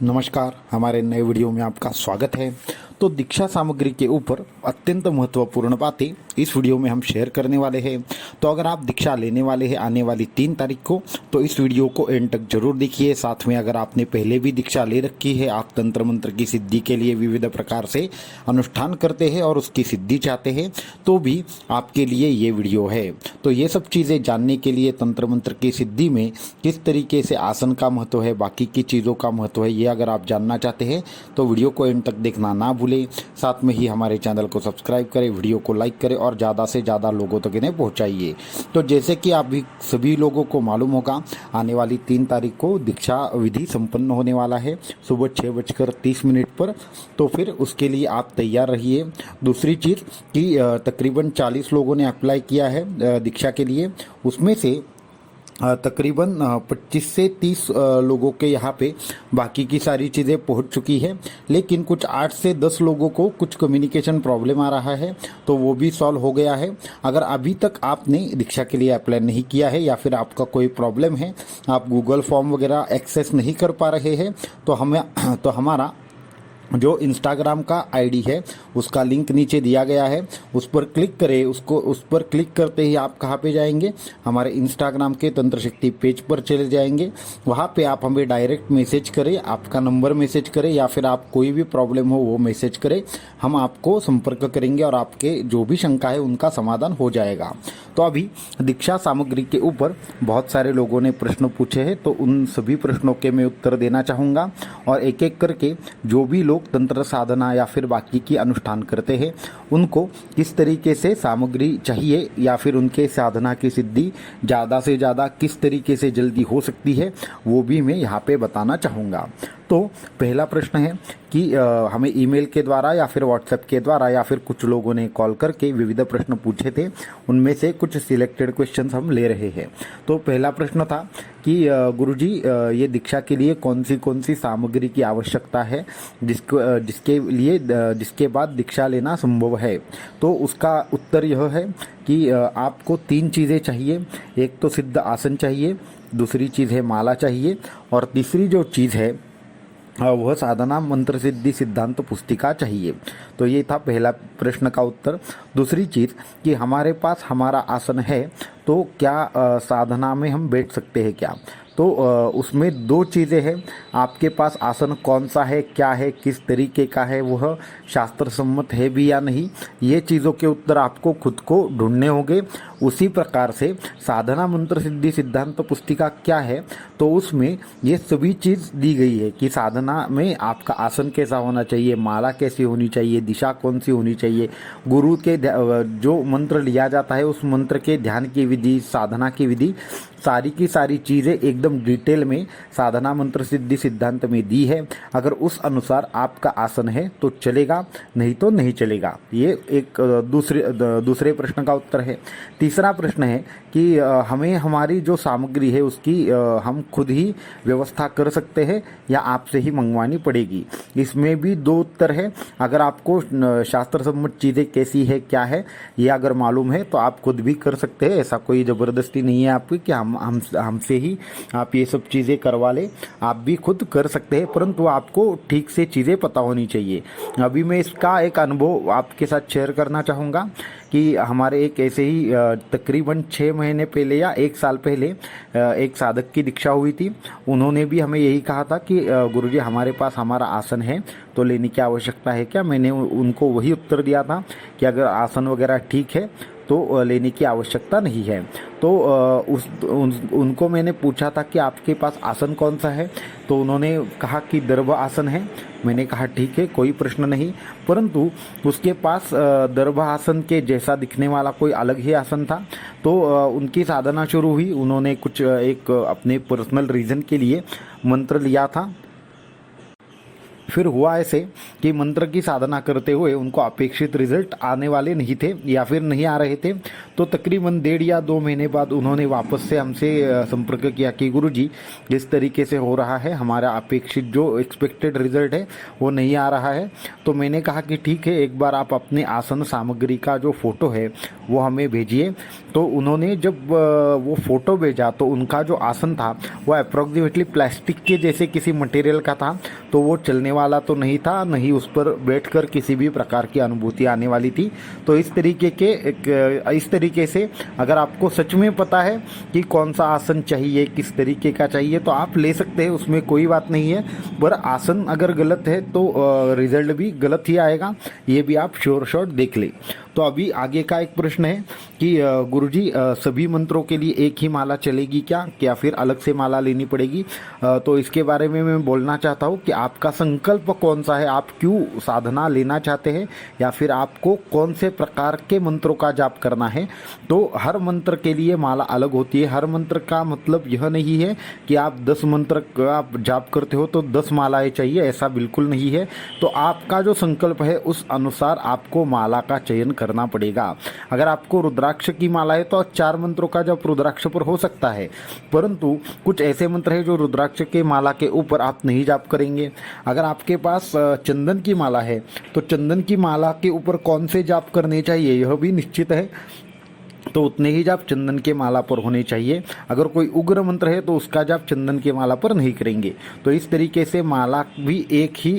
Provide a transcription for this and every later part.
नमस्कार, हमारे नए वीडियो में आपका स्वागत है। तो दीक्षा सामग्री के ऊपर अत्यंत महत्वपूर्ण बातें इस वीडियो में हम शेयर करने वाले हैं। तो अगर आप दीक्षा लेने वाले हैं आने वाली 3 तारीख को, तो इस वीडियो को एंड तक जरूर देखिए। साथ में अगर आपने पहले भी दीक्षा ले रखी है, आप तंत्र मंत्र की सिद्धि के लिए विविध प्रकार से अनुष्ठान करते हैं और उसकी सिद्धि चाहते हैं, तो भी आपके लिए ये वीडियो है। तो ये सब चीज़ें जानने के लिए तंत्र मंत्र की सिद्धि में किस तरीके से आसन का महत्व है, बाकी की चीज़ों का महत्व है, ये अगर आप जानना चाहते हैं तो वीडियो को एंड तक देखना ना भूलें। साथ में ही हमारे चैनल को सब्सक्राइब करें, वीडियो को लाइक करें और ज़्यादा से ज़्यादा लोगों तक इन्हें पहुंचाइए। तो जैसे कि आप भी सभी लोगों को मालूम होगा, आने वाली 3 तारीख को दीक्षा विधि संपन्न होने वाला है सुबह 6:30 पर। तो फिर उसके लिए आप तैयार रहिए। दूसरी चीज़ कि तकरीबन 40 लोगों ने अप्लाई किया है दीक्षा के लिए, उसमें से तकरीबन 25 से 30 लोगों के यहाँ पे बाकी की सारी चीज़ें पहुँच चुकी है, लेकिन कुछ 8 से 10 लोगों को कुछ कम्युनिकेशन प्रॉब्लम आ रहा है, तो वो भी सॉल्व हो गया है। अगर अभी तक आपने दीक्षा के लिए अप्लाई नहीं किया है या फिर आपका कोई प्रॉब्लम है, आप गूगल फॉर्म वगैरह एक्सेस नहीं कर पा रहे हैं, तो हमारा जो इंस्टाग्राम का आईडी है उसका लिंक नीचे दिया गया है, उस पर क्लिक करें। उस पर क्लिक करते ही आप कहाँ पे जाएंगे, हमारे इंस्टाग्राम के तंत्र शक्ति पेज पर चले जाएंगे। वहाँ पे आप हमें डायरेक्ट मैसेज करें, आपका नंबर मैसेज करें या फिर आप कोई भी प्रॉब्लम हो वो मैसेज करें, हम आपको संपर्क करेंगे और आपके जो भी शंका है उनका समाधान हो जाएगा। तो अभी दीक्षा सामग्री के ऊपर बहुत सारे लोगों ने प्रश्न पूछे हैं, तो उन सभी प्रश्नों के मैं उत्तर देना चाहूँगा और एक एक करके जो भी लोग तंत्र साधना या फिर बाकी की अनुष्ठान करते हैं उनको किस तरीके से सामग्री चाहिए या फिर उनके साधना की सिद्धि ज़्यादा से ज़्यादा किस तरीके से जल्दी हो सकती है, वो भी मैं यहाँ पे बताना चाहूँगा। तो पहला प्रश्न है कि हमें ईमेल के द्वारा या फिर व्हाट्सएप के द्वारा या फिर कुछ लोगों ने कॉल करके विविध प्रश्न पूछे थे, उनमें से कुछ सिलेक्टेड क्वेश्चंस हम ले रहे हैं। तो पहला प्रश्न था कि गुरुजी ये दीक्षा के लिए कौन सी सामग्री की आवश्यकता है जिसके बाद दीक्षा लेना संभव है। तो उसका उत्तर यह है कि आपको 3 चीज़ें चाहिए। एक तो सिद्ध आसन चाहिए, दूसरी चीज़ है माला चाहिए और तीसरी जो चीज़ है वह साधना मंत्र सिद्धि सिद्धांत पुस्तिका चाहिए। तो ये था पहला प्रश्न का उत्तर। दूसरी चीज़ कि हमारे पास हमारा आसन है, तो क्या साधना में हम बैठ सकते हैं क्या। तो उसमें 2 चीज़ें हैं, आपके पास आसन कौन सा है, क्या है, किस तरीके का है, वह शास्त्र सम्मत है भी या नहीं, ये चीज़ों के उत्तर आपको खुद को ढूंढने होंगे। उसी प्रकार से साधना मंत्र सिद्धि सिद्धांत पुस्तिका क्या है, तो उसमें ये सभी चीज़ दी गई है कि साधना में आपका आसन कैसा होना चाहिए, माला कैसी होनी चाहिए, दिशा कौन सी होनी चाहिए, गुरु के जो मंत्र लिया जाता है उस मंत्र के ध्यान की विधि, साधना की विधि, सारी की सारी चीज़ें एकदम डिटेल में साधना मंत्र सिद्धि सिद्धांत में दी है। अगर उस अनुसार आपका आसन है तो चलेगा, नहीं तो नहीं चलेगा। ये एक दूसरे प्रश्न का उत्तर है। तीसरा प्रश्न है कि हमें हमारी जो सामग्री है उसकी हम खुद ही व्यवस्था कर सकते हैं या आपसे ही मंगवानी पड़ेगी। इसमें भी 2 उत्तर है। अगर आपको शास्त्र सम्मत चीज़ें कैसी है, क्या है, ये अगर मालूम है तो आप खुद भी कर सकते हैं। ऐसा कोई ज़बरदस्ती नहीं है आपकी कि हमसे ही आप ये सब चीज़ें करवा लें, आप भी खुद कर सकते हैं, परंतु आपको ठीक से चीज़ें पता होनी चाहिए। अभी मैं इसका एक अनुभव आपके साथ शेयर करना चाहूँगा कि हमारे एक ऐसे ही तकरीबन 6 महीने पहले या 1 साल पहले एक साधक की दीक्षा हुई थी। उन्होंने भी हमें यही कहा था कि गुरुजी हमारे पास हमारा आसन है तो लेने की आवश्यकता है क्या। मैंने उनको वही उत्तर दिया था कि अगर आसन वगैरह ठीक है तो लेने की आवश्यकता नहीं है। तो उनको मैंने पूछा था कि आपके पास आसन कौन सा है, तो उन्होंने कहा कि दर्भ आसन है। मैंने कहा ठीक है, कोई प्रश्न नहीं, परंतु उसके पास दर्भ आसन के जैसा दिखने वाला कोई अलग ही आसन था। तो उनकी साधना शुरू हुई। उन्होंने कुछ एक अपने पर्सनल रीज़न के लिए मंत्र लिया था। फिर हुआ ऐसे कि मंत्र की साधना करते हुए उनको अपेक्षित रिजल्ट आने वाले नहीं थे या फिर नहीं आ रहे थे। तो तकरीबन 1.5 या 2 महीने बाद उन्होंने वापस से हमसे संपर्क किया कि गुरुजी जिस तरीके से हो रहा है, हमारा अपेक्षित जो एक्सपेक्टेड रिजल्ट है वो नहीं आ रहा है। तो मैंने कहा कि ठीक है, एक बार आप अपने आसन सामग्री का जो फोटो है वो हमें भेजिए। तो उन्होंने जब वो फोटो भेजा तो उनका जो आसन था वो अप्रोक्सीमेटली प्लास्टिक के जैसे किसी मटेरियल का था। तो वो चलने वाला तो नहीं था, नहीं उस पर बैठकर किसी भी प्रकार की अनुभूति आने वाली थी। तो इस तरीके से अगर आपको सच में पता है कि कौन सा आसन चाहिए, किस तरीके का चाहिए, तो आप ले सकते हैं, उसमें कोई बात नहीं है। पर आसन अगर गलत है तो रिजल्ट भी गलत ही आएगा, ये भी आप श्योर शॉट देख ले। तो अभी आगे का एक प्रश्न है कि गुरुजी सभी मंत्रों के लिए एक ही माला चलेगी क्या फिर अलग से माला लेनी पड़ेगी? तो इसके बारे में मैं बोलना चाहता हूँ कि आपका संकल्प कौन सा है, आप क्यों साधना लेना चाहते हैं, या फिर आपको कौन से प्रकार के मंत्रों का जाप करना है। तो हर मंत्र के लिए माला अलग होती है। हर मंत्र का मतलब यह नहीं है कि आप 10 मंत्र का जाप करते हो तो 10 मालाएं चाहिए, ऐसा बिल्कुल नहीं है। तो आपका जो संकल्प है उस अनुसार आपको माला का चयन करना पड़ेगा। अगर आपको रुद्राक्ष की माला है तो 4 मंत्रों का जप रुद्राक्ष पर हो सकता है, परंतु कुछ ऐसे मंत्र है जो रुद्राक्ष के माला के ऊपर आप नहीं जाप करेंगे। अगर आपके पास चंदन की माला है तो चंदन की माला के ऊपर कौन से जाप करने चाहिए यह भी निश्चित है, तो उतने ही जाप चंदन के माला पर होने चाहिए। अगर कोई उग्र मंत्र है तो उसका जाप चंदन के माला पर नहीं करेंगे। तो इस तरीके से माला भी एक ही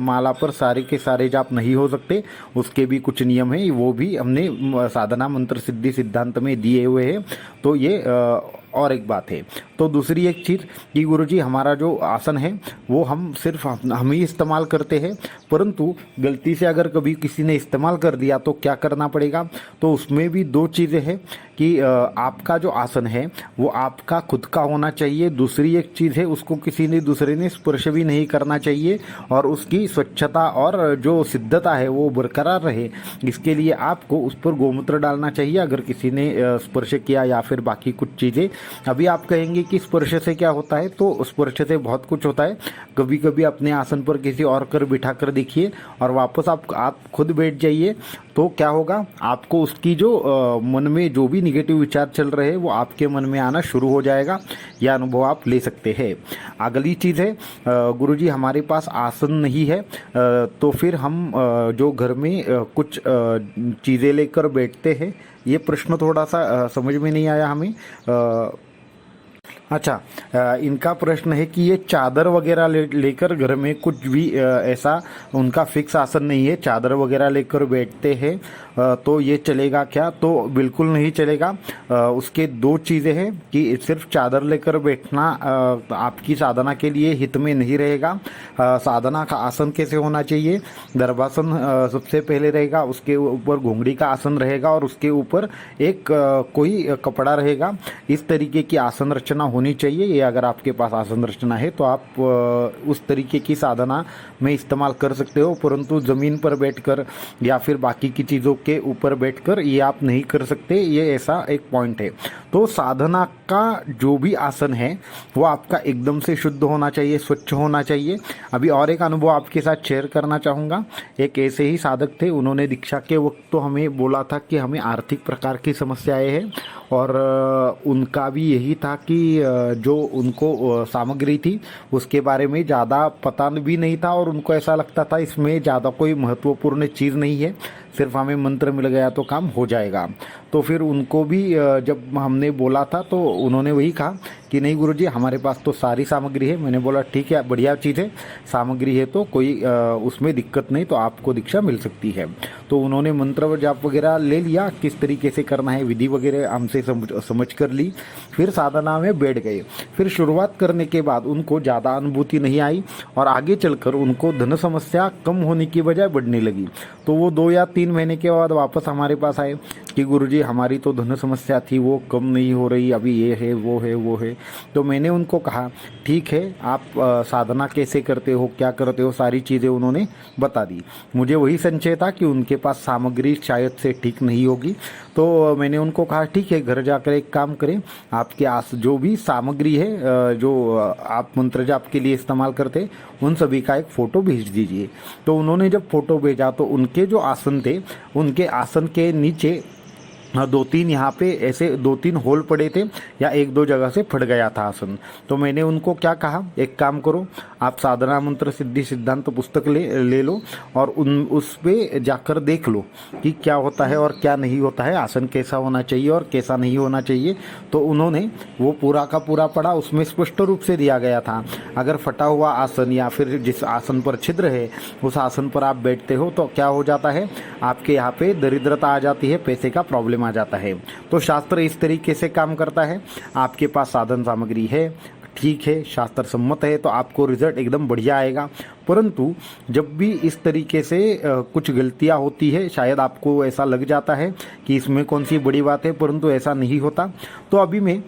माला पर सारे के सारे जाप नहीं हो सकते, उसके भी कुछ नियम है, वो भी हमने साधना मंत्र सिद्धि सिद्धांत में दिए हुए हैं। तो ये और एक बात है। तो दूसरी एक चीज़ कि गुरुजी हमारा जो आसन है वो हम सिर्फ हम ही इस्तेमाल करते हैं, परंतु गलती से अगर कभी किसी ने इस्तेमाल कर दिया तो क्या करना पड़ेगा। तो उसमें भी 2 चीज़ें हैं कि आपका जो आसन है वो आपका खुद का होना चाहिए। दूसरी एक चीज़ है, उसको किसी ने दूसरे ने स्पर्श भी नहीं करना चाहिए, और उसकी स्वच्छता और जो सिद्धता है वो बरकरार रहे, इसके लिए आपको उस पर गोमूत्र डालना चाहिए अगर किसी ने स्पर्श किया, या फिर बाकी कुछ चीज़ें। अभी आप कहेंगे कि स्पर्श से क्या होता है, तो स्पर्श से बहुत कुछ होता है। कभी कभी अपने आसन पर किसी और कर बिठा कर देखिए और वापस आप खुद बैठ जाइए, तो क्या होगा, आपको उसकी जो मन में जो भी निगेटिव विचार चल रहे हैं वो आपके मन में आना शुरू हो जाएगा। यह अनुभव आप ले सकते हैं। अगली चीज़ है, गुरुजी हमारे पास आसन नहीं है, तो फिर हम जो घर में कुछ चीज़ें लेकर बैठते हैं, ये प्रश्न थोड़ा सा समझ में नहीं आया हमें। अच्छा, इनका प्रश्न है कि ये चादर वगैरह लेकर घर में कुछ भी ऐसा उनका फिक्स आसन नहीं है, चादर वगैरह लेकर बैठते हैं, तो ये चलेगा क्या? तो बिल्कुल नहीं चलेगा। उसके 2 चीज़ें हैं कि सिर्फ चादर लेकर बैठना आपकी साधना के लिए हित में नहीं रहेगा। साधना का आसन कैसे होना चाहिए? दर्भासन सबसे पहले रहेगा, उसके ऊपर घुंगड़ी का आसन रहेगा और उसके ऊपर एक कोई कपड़ा रहेगा। इस तरीके की आसन रचना होनी चाहिए। ये अगर आपके पास आसन रचना है तो आप उस तरीके की साधना में इस्तेमाल कर सकते हो, परंतु ज़मीन पर बैठकर या फिर बाकी की चीज़ों के ऊपर बैठकर ये आप नहीं कर सकते। ये ऐसा एक पॉइंट है। तो साधना का जो भी आसन है वो आपका एकदम से शुद्ध होना चाहिए, स्वच्छ होना चाहिए। अभी और एक अनुभव आपके साथ शेयर करना चाहूँगा। एक ऐसे ही साधक थे, उन्होंने दीक्षा के वक्त तो हमें बोला था कि हमें आर्थिक प्रकार की समस्याएं हैं, और उनका भी यही था कि जो उनको सामग्री थी उसके बारे में ज़्यादा पता भी नहीं था, और उनको ऐसा लगता था इसमें ज़्यादा कोई महत्वपूर्ण चीज़ नहीं है, सिर्फ हमें मंत्र मिल गया तो काम हो जाएगा। तो फिर उनको भी जब हमने बोला था तो उन्होंने वही कहा कि नहीं गुरुजी हमारे पास तो सारी सामग्री है। मैंने बोला ठीक है, बढ़िया चीज़ है, सामग्री है तो कोई उसमें दिक्कत नहीं, तो आपको दीक्षा मिल सकती है। तो उन्होंने मंत्र जाप वगैरह ले लिया, किस तरीके से करना है विधि वगैरह हमसे समझ कर ली, फिर साधना में बैठ गए। फिर शुरुआत करने के बाद उनको ज़्यादा अनुभूति नहीं आई, और आगे चलकर उनको धन समस्या कम होने की बजाय बढ़ने लगी। तो वो 2 या 3 महीने के बाद वापस हमारे पास आए कि गुरुजी हमारी तो धन समस्या थी वो कम नहीं हो रही, अभी ये है वो है वो है। तो मैंने उनको कहा ठीक है, आप साधना कैसे करते हो, क्या करते हो, सारी चीज़ें उन्होंने बता दी। मुझे वही संशय था कि उनके पास सामग्री शायद से ठीक नहीं होगी। तो मैंने उनको कहा ठीक है, घर जाकर एक काम करें, आपके जो भी सामग्री है जो आप मंत्र जाप के लिए इस्तेमाल करते उन सभी का एक फ़ोटो भेज दीजिए। तो उन्होंने जब फ़ोटो भेजा तो उनके जो आसन थे उनके आसन के नीचे दो तीन यहाँ पे ऐसे 2-3 होल पड़े थे या 1-2 जगह से फट गया था आसन। तो मैंने उनको क्या कहा, एक काम करो, आप साधना मंत्र सिद्धि सिद्धांत पुस्तक ले लो और उस पे जाकर देख लो कि क्या होता है और क्या नहीं होता है, आसन कैसा होना चाहिए और कैसा नहीं होना चाहिए। तो उन्होंने वो पूरा का पूरा पढ़ा, उसमें स्पष्ट रूप से दिया गया था अगर फटा हुआ आसन या फिर जिस आसन पर छिद्र है उस आसन पर आप बैठते हो तो क्या हो जाता है, आपके यहाँ पे दरिद्रता आ जाती है, पैसे का प्रॉब्लम आ जाता है। तो शास्त्र इस तरीके से काम करता है, आपके पास साधन सामग्री है, ठीक है, शास्त्र सम्मत है, तो आपको रिजल्ट एकदम बढ़िया आएगा। परंतु जब भी इस तरीके से कुछ गलतियां होती है, शायद आपको ऐसा लग जाता है कि इसमें कौन सी बड़ी बात है, परंतु ऐसा नहीं होता। तो अभी में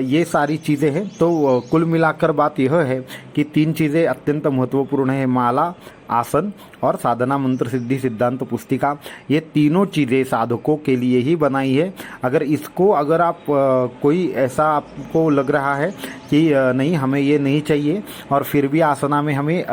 ये सारी चीज़ें हैं। तो कुल मिलाकर बात यह है कि 3 चीज़ें अत्यंत महत्वपूर्ण है, माला, आसन और साधना मंत्र सिद्धि सिद्धांत पुस्तिका। ये तीनों चीज़ें साधकों के लिए ही बनाई है। अगर आप कोई ऐसा आपको लग रहा है कि नहीं हमें ये नहीं चाहिए और फिर भी आसना में हमें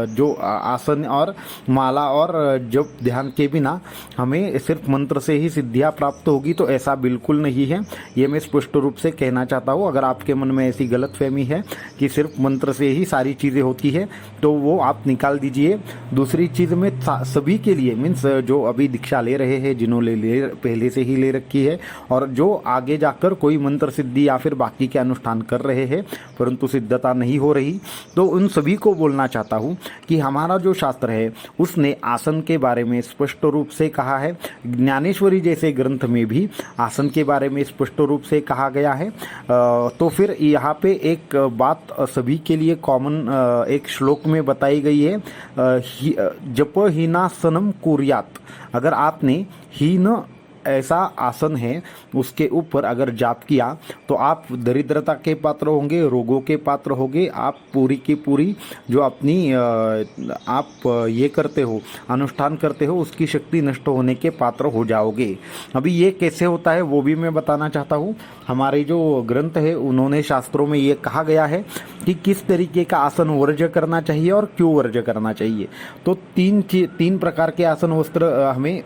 जो आसन और माला और जब ध्यान के बिना हमें सिर्फ मंत्र से ही सिद्धियां प्राप्त होगी, तो ऐसा बिल्कुल नहीं है। ये मैं स्पष्ट रूप से कहना चाहता हूँ। अगर आपके मन में ऐसी गलतफहमी है कि सिर्फ मंत्र से ही सारी चीज़ें होती है तो वो आप निकाल दीजिए। दूसरी चीज़ में सभी के लिए मीन्स जो अभी दीक्षा ले रहे हैं, जिन्होंने पहले से ही ले रखी है और जो आगे जाकर कोई मंत्र सिद्धि या फिर बाकी के अनुष्ठान कर रहे हैं परंतु सिद्धता नहीं हो रही, तो उन सभी को बोलना चाहता हूँ कि हमारा जो शास्त्र है उसने आसन के बारे में स्पष्ट रूप से कहा है। ज्ञानेश्वरी जैसे ग्रंथ में भी आसन के बारे में स्पष्ट रूप से कहा गया है। तो फिर यहाँ पे एक बात सभी के लिए कॉमन एक श्लोक में बताई गई है, जप हीनासनम कुर्यात। अगर आपने हीन ऐसा आसन है उसके ऊपर अगर जाप किया तो आप दरिद्रता के पात्र होंगे, रोगों के पात्र होंगे, आप पूरी की पूरी जो अपनी आप ये करते हो, अनुष्ठान करते हो, उसकी शक्ति नष्ट होने के पात्र हो जाओगे। अभी ये कैसे होता है वो भी मैं बताना चाहता हूँ। हमारे जो ग्रंथ है उन्होंने शास्त्रों में ये कहा गया है कि किस तरीके का आसन वर्ज्य करना चाहिए और क्यों वर्ज्य करना चाहिए। तो 3 प्रकार के आसन वस्त्र हमें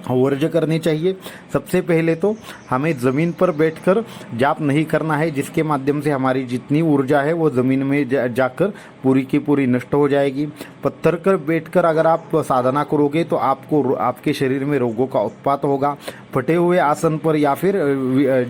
वर्ज्य करनी चाहिए। सबसे पहले तो हमें ज़मीन पर बैठकर जाप नहीं करना है, जिसके माध्यम से हमारी जितनी ऊर्जा है वो ज़मीन में जाकर पूरी की पूरी नष्ट हो जाएगी। पत्थर पर बैठकर अगर आप साधना करोगे तो आपके शरीर में रोगों का उत्पात होगा। फटे हुए आसन पर या फिर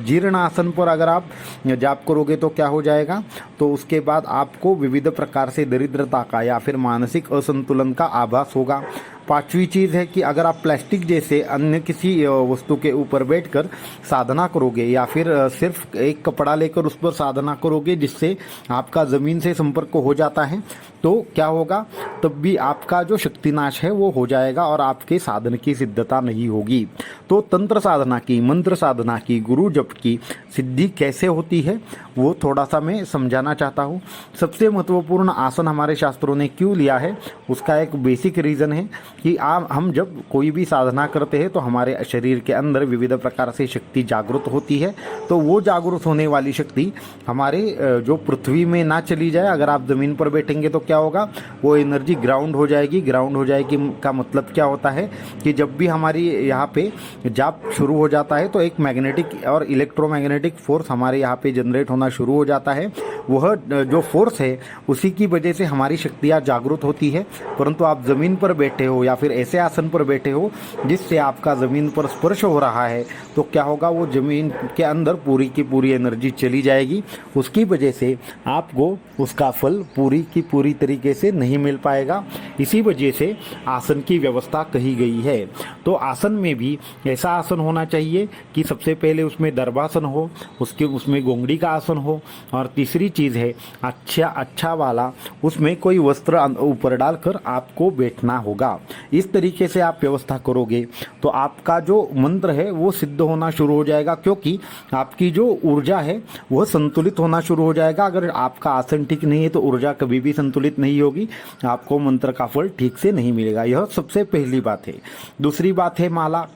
जीर्ण आसन पर अगर आप जाप करोगे तो क्या हो जाएगा, तो उसके बाद आपको विविध प्रकार से दरिद्रता का या फिर मानसिक असंतुलन का आभास होगा। 5वीं चीज़ है कि अगर आप प्लास्टिक जैसे अन्य किसी वस्तु के ऊपर बैठकर साधना करोगे या फिर सिर्फ एक कपड़ा लेकर उस पर साधना करोगे जिससे आपका ज़मीन से संपर्क हो जाता है, तो क्या होगा, तब भी आपका जो शक्तिनाश है वो हो जाएगा और आपके साधन की सिद्धता नहीं होगी। तो तंत्र साधना की, मंत्र साधना की, गुरु जप की सिद्धि कैसे होती है वो थोड़ा सा मैं समझाना चाहता हूँ। सबसे महत्वपूर्ण आसन हमारे शास्त्रों ने क्यों लिया है उसका एक बेसिक रीज़न है कि हम जब कोई भी साधना करते हैं तो हमारे शरीर के अंदर विविध प्रकार से शक्ति जागृत होती है। तो वो जागृत होने वाली शक्ति हमारे जो पृथ्वी में ना चली जाए। अगर आप ज़मीन पर बैठेंगे तो क्या होगा, वो एनर्जी ग्राउंड हो जाएगी। ग्राउंड हो जाएगी का मतलब क्या होता है कि जब भी हमारी यहाँ पे जाप शुरू हो जाता है तो एक मैग्नेटिक और इलेक्ट्रोमैग्नेटिक फोर्स हमारे यहाँ पे जनरेट होना शुरू हो जाता है। वह जो फोर्स है उसी की वजह से हमारी शक्तियाँ जागृत होती है। परंतु आप ज़मीन पर बैठे हो या फिर ऐसे आसन पर बैठे हो जिससे आपका ज़मीन पर स्पर्श हो रहा है, तो क्या होगा, वो ज़मीन के अंदर पूरी की पूरी एनर्जी चली जाएगी। उसकी वजह से आपको उसका फल पूरी की पूरी तरीके से नहीं मिल पाएगा। इसी वजह से आसन की व्यवस्था कही गई है। तो आसन में भी ऐसा आसन होना चाहिए कि सबसे पहले उसमें दर्भासन हो, उसमें गोंगड़ी का आसन हो, और तीसरी चीज़ है अच्छा वाला उसमें कोई वस्त्र ऊपर डालकर आपको बैठना होगा। इस तरीके से आप व्यवस्था करोगे तो आपका जो मंत्र है वो सिद्ध होना शुरू हो जाएगा, क्योंकि आपकी जो ऊर्जा है वह संतुलित होना शुरू हो जाएगा। अगर आपका आसन ठीक नहीं है तो ऊर्जा कभी भी संतुलित नहीं होगी, आपको मंत्र का फल ठीक से नहीं मिलेगा। यह सबसे पहली बात है। दूसरी बात है माला।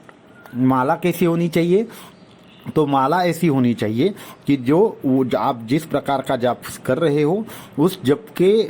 माला कैसी होनी चाहिए, तो माला ऐसी होनी चाहिए कि आप जिस प्रकार का जाप कर रहे हो उस जप के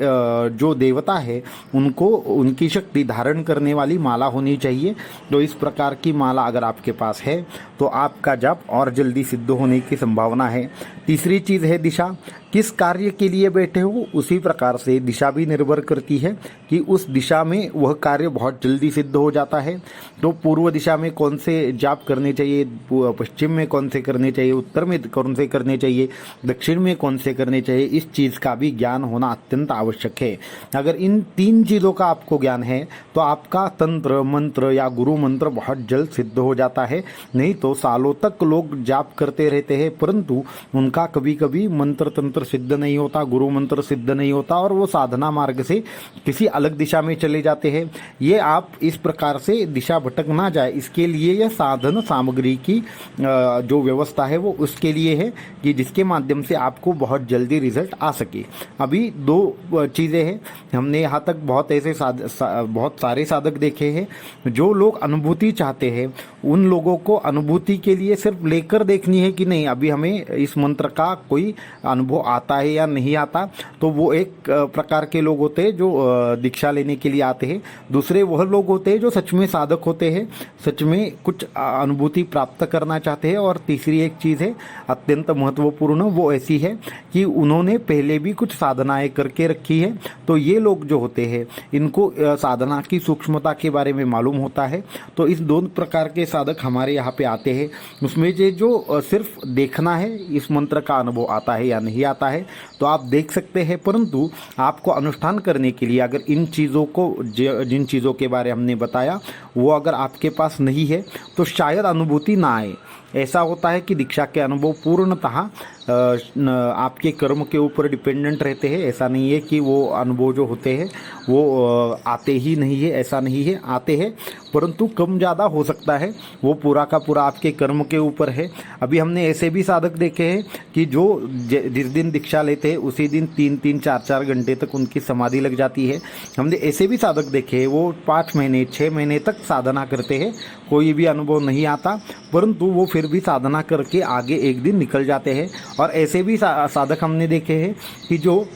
जो देवता है उनको उनकी शक्ति धारण करने वाली माला होनी चाहिए। तो इस प्रकार की माला अगर आपके पास है तो आपका जाप और जल्दी सिद्ध होने की संभावना है। तीसरी चीज़ है दिशा। किस कार्य के लिए बैठे हो उसी प्रकार से दिशा भी निर्भर करती है कि उस दिशा में वह कार्य बहुत जल्दी सिद्ध हो जाता है। तो पूर्व दिशा में कौन से जाप करने चाहिए, पश्चिम में कौन से करने चाहिए, उत्तर में कौन से करने चाहिए, दक्षिण में कौन से करने चाहिए, इस चीज़ का भी ज्ञान होना अत्यंत आवश्यक है। अगर इन तीन चीज़ों का आपको ज्ञान है तो आपका तंत्र मंत्र या गुरु मंत्र बहुत जल्द सिद्ध हो जाता है। नहीं तो सालों तक लोग जाप करते रहते हैं परंतु उनका कभी कभी मंत्र तंत्र सिद्ध नहीं होता, गुरु मंत्र सिद्ध नहीं होता और वो साधना मार्ग से किसी अलग दिशा में चले जाते हैं। ये आप इस प्रकार से दिशा भटक ना जाए इसके लिए यह साधन सामग्री की जो व्यवस्था है वो उसके लिए है कि जिसके माध्यम से आपको बहुत जल्दी रिजल्ट आ सके। अभी दो चीज़ें हैं। हमने यहाँ तक बहुत ऐसे बहुत सारे साधक देखे हैं। जो लोग अनुभूति चाहते हैं उन लोगों को अनुभूति के लिए सिर्फ लेकर देखनी है कि नहीं अभी हमें इस मंत्र का कोई अनुभव आता है या नहीं आता, तो वो एक प्रकार के लोग होते हैं जो दीक्षा लेने के लिए आते हैं। दूसरे वह लोग होते हैं जो सच में साधक होते हैं, सच में कुछ अनुभूति प्राप्त करना चाहते हैं। और तीसरी एक चीज़ है अत्यंत महत्वपूर्ण, वो ऐसी है कि उन्होंने पहले भी कुछ साधनाएं करके रखी है। तो ये लोग जो होते हैं इनको साधना की सूक्ष्मता के बारे में मालूम होता है। तो इस दोनों प्रकार के साधक हमारे यहाँ पे आते हैं। उसमें जो सिर्फ देखना है इस मंत्र का अनुभव आता है या नहीं आता है तो आप देख सकते हैं, परंतु आपको अनुष्ठान करने के लिए अगर इन चीज़ों को जिन चीज़ों के बारे हमने बताया वो अगर आपके पास नहीं है तो शायद अनुभूति ना आए। ऐसा होता है कि दीक्षा के अनुभव पूर्णतः आपके कर्म के ऊपर डिपेंडेंट रहते हैं। ऐसा नहीं है कि वो अनुभव जो होते हैं वो आते ही नहीं है, ऐसा नहीं है, आते हैं परंतु कम ज़्यादा हो सकता है। वो पूरा का पूरा आपके कर्म के ऊपर है। अभी हमने ऐसे भी साधक देखे हैं कि जो जिस दिन दीक्षा लेते हैं उसी दिन 3-3, 4-4 घंटे तक उनकी समाधि लग जाती है। हमने ऐसे भी साधक देखे हैं वो 5 महीने 6 महीने तक साधना करते हैं, कोई भी अनुभव नहीं आता परंतु वो फिर भी साधना करके आगे एक दिन निकल जाते हैं। और ऐसे भी साधक हमने देखे हैं कि जो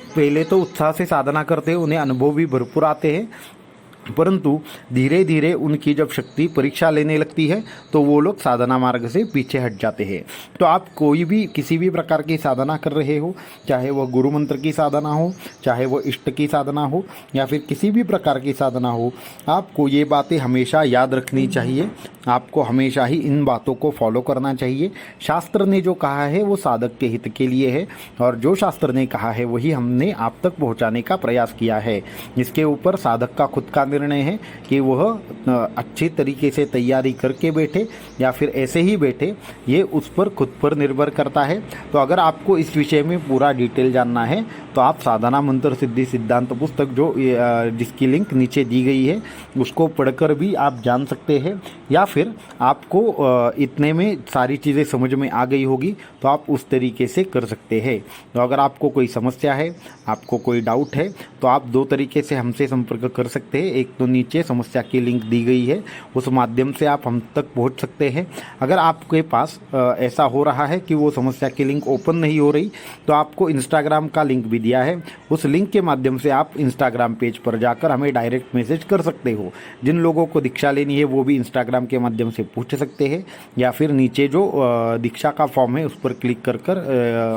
पहले तो उत्साह से साधना करते हैं, उन्हें अनुभव भी भरपूर आते हैं परंतु धीरे धीरे उनकी जब शक्ति परीक्षा लेने लगती है तो वो लोग साधना मार्ग से पीछे हट जाते हैं। तो आप कोई भी किसी भी प्रकार की साधना कर रहे हो, चाहे वह गुरु मंत्र की साधना हो, चाहे वो इष्ट की साधना हो या फिर किसी भी प्रकार की साधना हो, आपको ये बातें हमेशा याद रखनी चाहिए। आपको हमेशा ही इन बातों को फॉलो करना चाहिए। शास्त्र ने जो कहा है वो साधक के हित के लिए है और जो शास्त्र ने कहा है वही हमने आप तक पहुंचाने का प्रयास किया है। इसके ऊपर साधक का खुद का निर्णय है कि वह अच्छी तरीके से तैयारी करके बैठे या फिर ऐसे ही बैठे, ये उस पर खुद पर निर्भर करता है। तो अगर आपको इस विषय में पूरा डिटेल जानना है तो आप साधना मंत्र सिद्धि सिद्धांत पुस्तक जो जिसकी लिंक नीचे दी गई है उसको पढ़कर भी आप जान सकते हैं, या फिर आपको इतने में सारी चीज़ें समझ में आ गई होगी तो आप उस तरीके से कर सकते हैं। तो अगर आपको कोई समस्या है, आपको कोई डाउट है तो आप दो तरीके से हमसे संपर्क कर सकते हैं। एक तो नीचे समस्या की लिंक दी गई है, उस माध्यम से आप हम तक पहुंच सकते हैं। अगर आपके पास ऐसा हो रहा है कि वो समस्या की लिंक ओपन नहीं हो रही तो आपको इंस्टाग्राम का लिंक भी दिया है, उस लिंक के माध्यम से आप इंस्टाग्राम पेज पर जाकर हमें डायरेक्ट मैसेज कर सकते हो। जिन लोगों को दीक्षा लेनी है वो भी इंस्टाग्राम के माध्यम से पूछ सकते हैं, या फिर नीचे जो दीक्षा का फॉर्म है उस पर क्लिक कर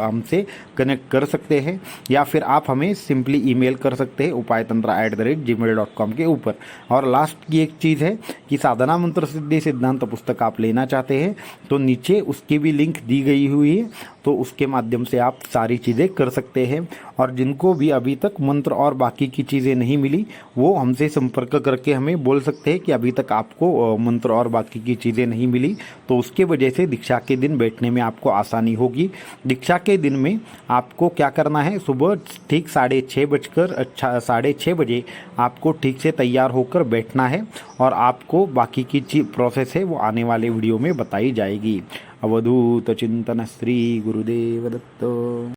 हमसे कनेक्ट कर सकते हैं, या फिर आप हमें सिंपली ईमेल कर सकते हैं upaytantra@gmail.com के ऊपर। और लास्ट की एक चीज़ है कि साधना मंत्र सिद्धि सिद्धांत पुस्तक आप लेना चाहते हैं तो नीचे उसकी भी लिंक दी गई हुई है, तो उसके माध्यम से आप सारी चीज़ें कर सकते हैं। और जिनको भी अभी तक मंत्र और बाकी की चीज़ें नहीं मिली वो हमसे संपर्क करके हमें बोल सकते हैं कि अभी तक आपको मंत्र और बाकी की चीज़ें नहीं मिली, तो उसके वजह से दीक्षा के दिन बैठने में आपको आसानी होगी। दीक्षा के दिन में आपको क्या करना है, सुबह ठीक 6:30 बजे आपको ठीक से तैयार होकर बैठना है और आपको बाकी की प्रोसेस है वो आने वाले वीडियो में बताई जाएगी। अवधूत चिंतन श्री गुरुदेव दत्त।